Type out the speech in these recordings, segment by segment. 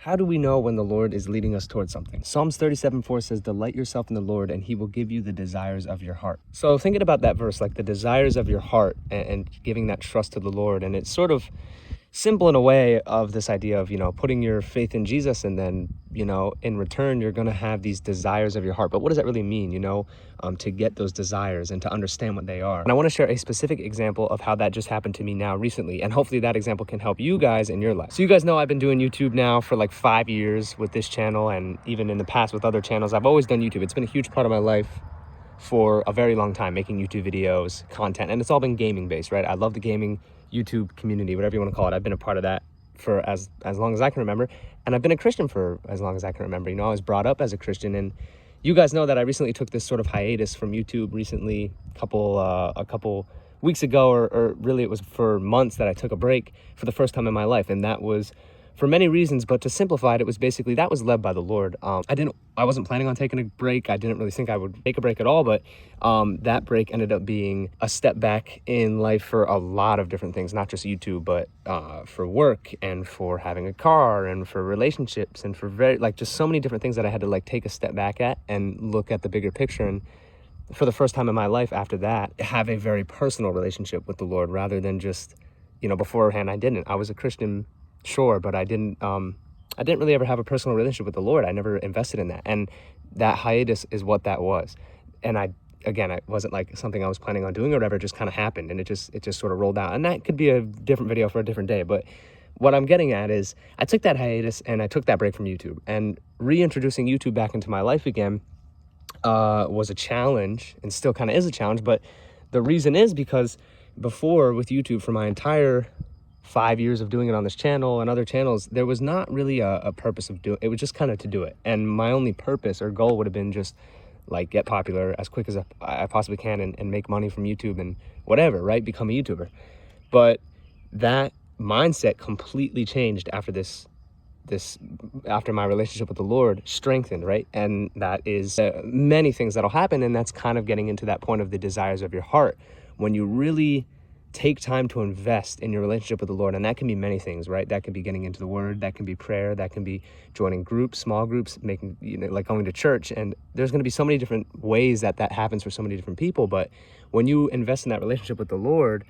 How do we know when the Lord is leading us towards something? Psalms 37:4 says, delight yourself in the Lord and he will give you the desires of your heart. So thinking about that verse, like the desires of your heart and giving that trust to the Lord, and it's sort of simple in a way of this idea of, putting your faith in Jesus, and then, in return, you're going to have these desires of your heart. But what does that really mean, to get those desires and to understand what they are? And I want to share a specific example of how that just happened to me now recently. And hopefully that example can help you guys in your life. So you guys know I've been doing YouTube now for like 5 years with this channel, and even in the past with other channels. I've always done YouTube. It's been a huge part of my life for a very long time, making YouTube videos, content, and it's all been gaming based, right? I love the gaming YouTube community, whatever you want to call it. I've been a part of that for as long as I can remember, and I've been a Christian for as long as I can remember. I was brought up as a Christian, and you guys know that I recently took this sort of hiatus from YouTube recently, a couple weeks ago, or really it was for months that I took a break for the first time in my life, and that was for many reasons. But to simplify it, it was basically that was led by the Lord. I wasn't planning on taking a break. I didn't really think I would take a break at all, but that break ended up being a step back in life for a lot of different things, not just YouTube, but for work and for having a car and for relationships and for just so many different things that I had to take a step back at and look at the bigger picture. And for the first time in my life after that, have a very personal relationship with the Lord, rather than just, beforehand I was a Christian, sure, but I didn't really ever have a personal relationship with the Lord. I never invested in that, and that hiatus is what that was. And it wasn't like something I was planning on doing or whatever. It just kind of happened, and it just sort of rolled out. And that could be a different video for a different day. But what I'm getting at is I took that hiatus and I took that break from YouTube, and reintroducing YouTube back into my life again was a challenge, and still kind of is a challenge. But the reason is because before, with YouTube, for my entire 5 years of doing it on this channel and other channels, there was not really a purpose of doing it. It was just kind of to do it. And my only purpose or goal would have been just get popular as quick as I possibly can and make money from YouTube and whatever, right? Become a YouTuber. But that mindset completely changed after after my relationship with the Lord strengthened, right? And that is many things that'll happen. And that's kind of getting into that point of the desires of your heart. When you really take time to invest in your relationship with the Lord, and that can be many things, right? That can be getting into the Word, that can be prayer, that can be joining groups, small groups, making, going to church. And there's going to be so many different ways that happens for so many different people. But when you invest in that relationship with the Lord,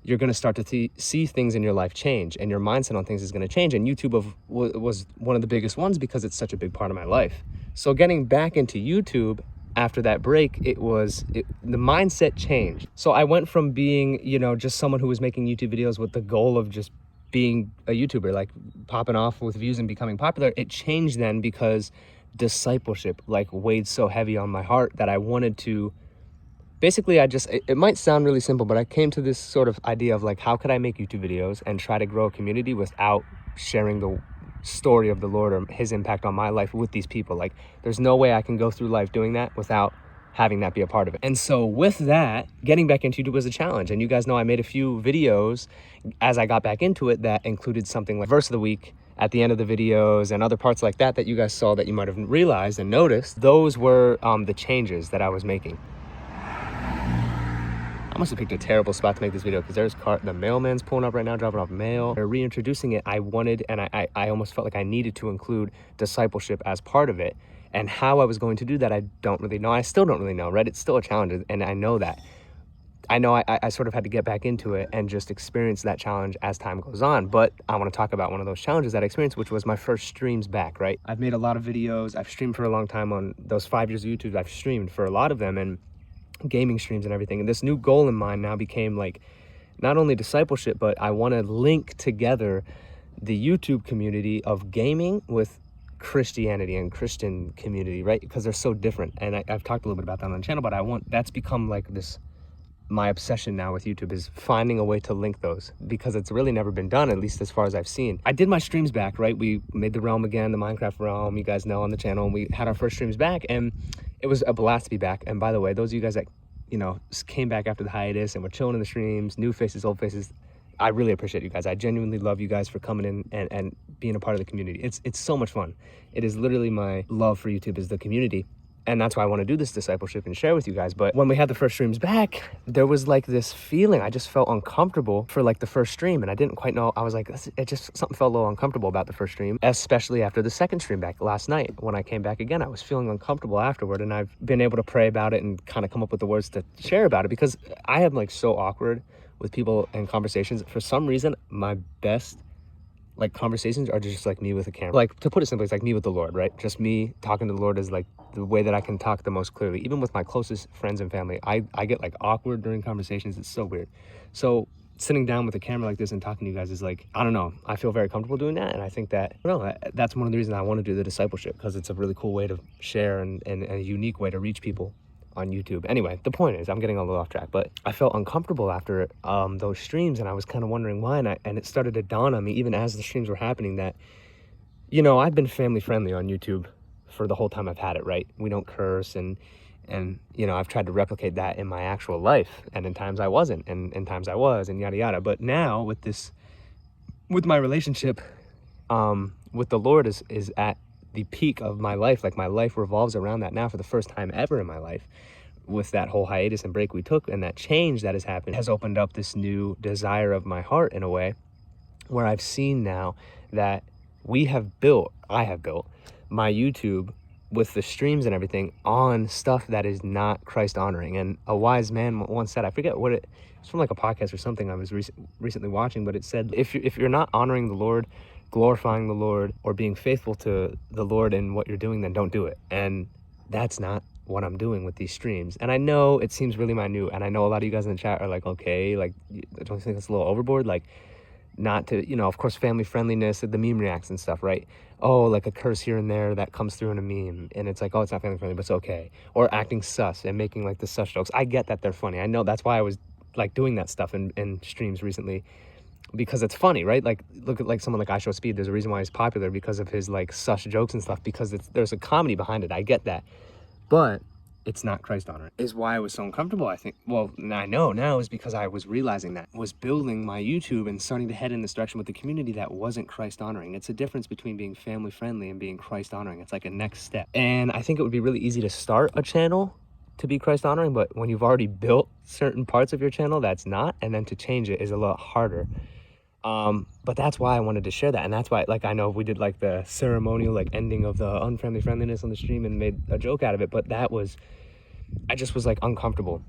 you're going to start to see things in your life change, and your mindset on things is going to change. And YouTube was one of the biggest ones because it's such a big part of my life. So getting back into YouTube after that break, the mindset changed. So I went from being, just someone who was making YouTube videos with the goal of just being a YouTuber, popping off with views and becoming popular. It changed then because discipleship weighed so heavy on my heart that I wanted to, basically, it might sound really simple, but I came to this sort of idea of how could I make YouTube videos and try to grow a community without sharing the story of the Lord or his impact on my life with these people. There's no way I can go through life doing that without having that be a part of it. And so with that, getting back into YouTube was a challenge. And you guys know I made a few videos as I got back into it that included something like verse of the week at the end of the videos and other parts like that you guys saw that you might have realized and noticed. Those were the changes that I was making. I must have picked a terrible spot to make this video because there's the mailman's pulling up right now, dropping off mail. Reintroducing it, I wanted, and I almost felt like I needed to include discipleship as part of it. And how I was going to do that, I don't really know. I still don't really know, right? It's still a challenge, and I know that. I know I sort of had to get back into it and just experience that challenge as time goes on. But I want to talk about one of those challenges that I experienced, which was my first streams back, right? I've made a lot of videos. I've streamed for a long time on those 5 years of YouTube. I've streamed for a lot of them, and gaming streams and everything. And this new goal in mind now became not only discipleship, but I want to link together the YouTube community of gaming with Christianity and Christian community, right? Because they're so different. And I've talked a little bit about that on the channel, but that's become my obsession now with YouTube, is finding a way to link those, because it's really never been done, at least as far as I've seen. I did my streams back, right? We made the realm again, the Minecraft realm, you guys know, on the channel, and we had our first streams back, and it was a blast to be back. And by the way, those of you guys that came back after the hiatus and were chilling in the streams, new faces, old faces, I really appreciate you guys. I genuinely love you guys for coming in and being a part of the community. It's so much fun. It is literally my love for YouTube, is the community. And that's why I want to do this discipleship and share with you guys. But when we had the first streams back, there was like this feeling, I just felt uncomfortable for like the first stream. And I didn't quite know, I was like, something felt a little uncomfortable about the first stream, especially after the second stream back last night. When I came back again, I was feeling uncomfortable afterward. And I've been able to pray about it and kind of come up with the words to share about it, because I am like so awkward with people and conversations. For some reason, my best like conversations are just like me with a camera. Like, to put it simply, it's like me with the Lord, right? Just me talking to the Lord is like the way that I can talk the most clearly. Even with my closest friends and family, I get like awkward during conversations. It's so weird. So sitting down with a camera like this and talking to you guys is like, I don't know, I feel very comfortable doing that. And I think that, that's one of the reasons I want to do the discipleship, because it's a really cool way to share and a unique way to reach people on YouTube. Anyway, the point is, I'm getting a little off track, but I felt uncomfortable after those streams, and I was kind of wondering why, and it started to dawn on me even as the streams were happening that, I've been family friendly on YouTube for the whole time I've had it, right? We don't curse, and I've tried to replicate that in my actual life, and in times I wasn't, and in times I was, and yada yada. But now with my relationship with the Lord is at the peak of my life. Like, my life revolves around that now for the first time ever in my life. With that whole hiatus and break we took, and that change that has happened has opened up this new desire of my heart in a way where I've seen now that I have built my YouTube with the streams and everything on stuff that is not Christ honoring. And a wise man once said, I forget what it's from, like a podcast or something I was recently watching, but it said, if you're not honoring the Lord, glorifying the Lord, or being faithful to the Lord in what you're doing, then don't do it. And that's not what I'm doing with these streams. And I know it seems really minute, and I know a lot of you guys in the chat are like, okay, like, don't you think that's a little overboard? Like, not to, of course, family friendliness, the meme reacts and stuff, right? Oh, like a curse here and there that comes through in a meme, and it's like, oh, it's not family friendly, but it's okay. Or acting sus and making like the sus jokes. I get that they're funny. I know, that's why I was like doing that stuff in streams recently, because it's funny, right? Like, look at like someone like iShowSpeed. There's a reason why he's popular, because of his like sus jokes and stuff, because there's a comedy behind it. I get that, but it's not Christ honoring. Is why I was so uncomfortable, I think. Well, I know now is because I was realizing that, was building my YouTube and starting to head in this direction with the community that wasn't Christ honoring. It's a difference between being family friendly and being Christ honoring. It's like a next step. And I think it would be really easy to start a channel to be Christ honoring, but when you've already built certain parts of your channel, that's not, and then to change it is a lot harder. But that's why I wanted to share that. And that's why, like, I know we did like the ceremonial like ending of the unfamily friendliness on the stream and made a joke out of it, but I just was like uncomfortable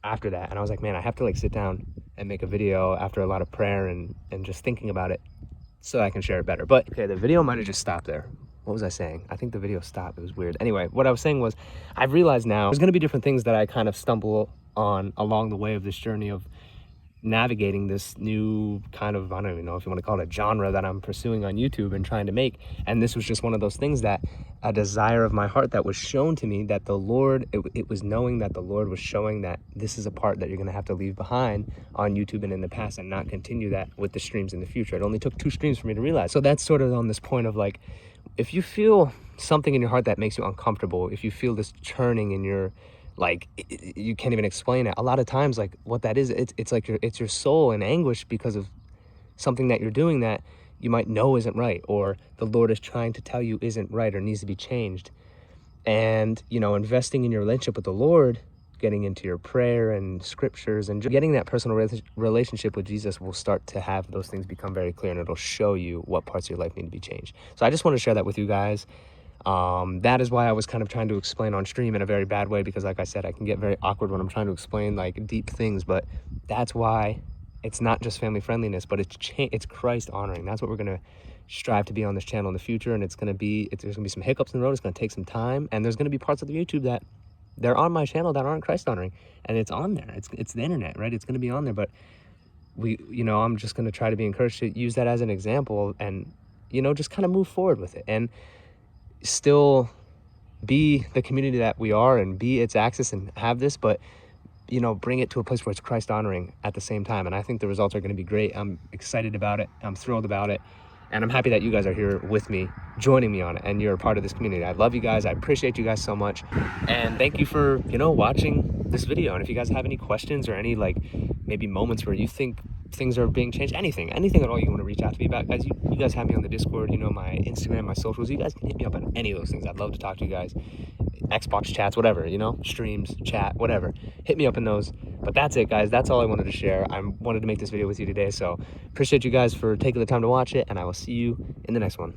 after that. And I was like, man, I have to like sit down and make a video after a lot of prayer and just thinking about it so I can share it better. But okay, the video might have just stopped there. What was I saying? I think the video stopped. It was weird. Anyway, what I was saying was, I've realized now there's going to be different things that I kind of stumble on along the way of this journey of navigating this new kind of, I don't even know if you want to call it a genre that I'm pursuing on YouTube and trying to make. And this was just one of those things that a desire of my heart that was shown to me, that the Lord, it was knowing that the Lord was showing that this is a part that you're going to have to leave behind on YouTube and in the past, and not continue that with the streams in the future. It only took 2 streams for me to realize. So that's sort of on this point of like, if you feel something in your heart that makes you uncomfortable, if you feel this churning in your, like, you can't even explain it. A lot of times, like, what that is, it's like it's your soul in anguish because of something that you're doing that you might know isn't right, or the Lord is trying to tell you isn't right or needs to be changed. And, investing in your relationship with the Lord, getting into your prayer and scriptures and getting that personal relationship with Jesus will start to have those things become very clear, and it'll show you what parts of your life need to be changed. So I just want to share that with you guys. That is why I was kind of trying to explain on stream in a very bad way, because like I said, I can get very awkward when I'm trying to explain like deep things, but that's why it's not just family friendliness, but it's Christ honoring. That's what we're going to strive to be on this channel in the future. And there's going to be some hiccups in the road. It's going to take some time, and there's going to be parts of the YouTube that they're on my channel that aren't Christ honoring, and it's on there. It's the internet, right? It's going to be on there, but I'm just going to try to be encouraged to use that as an example and, just kind of move forward with it and still be the community that we are and be its access and have this, but bring it to a place where it's Christ honoring at the same time. And I think the results are going to be great. I'm excited about it. I'm thrilled about it. And I'm happy that you guys are here with me, joining me on it, and you're a part of this community. I love you guys. I appreciate you guys so much. And thank you for, watching this video. And if you guys have any questions or any like maybe moments where you think things are being changed, anything at all you want to reach out to me about, guys, you guys have me on the Discord, my Instagram, my socials. You guys can hit me up on any of those things. I'd love to talk to you guys. Xbox chats, whatever, you know, streams, chat, whatever. Hit me up in those. But that's it, guys. That's all I wanted to share. I wanted to make this video with you today. So appreciate you guys for taking the time to watch it, and I will see you in the next one.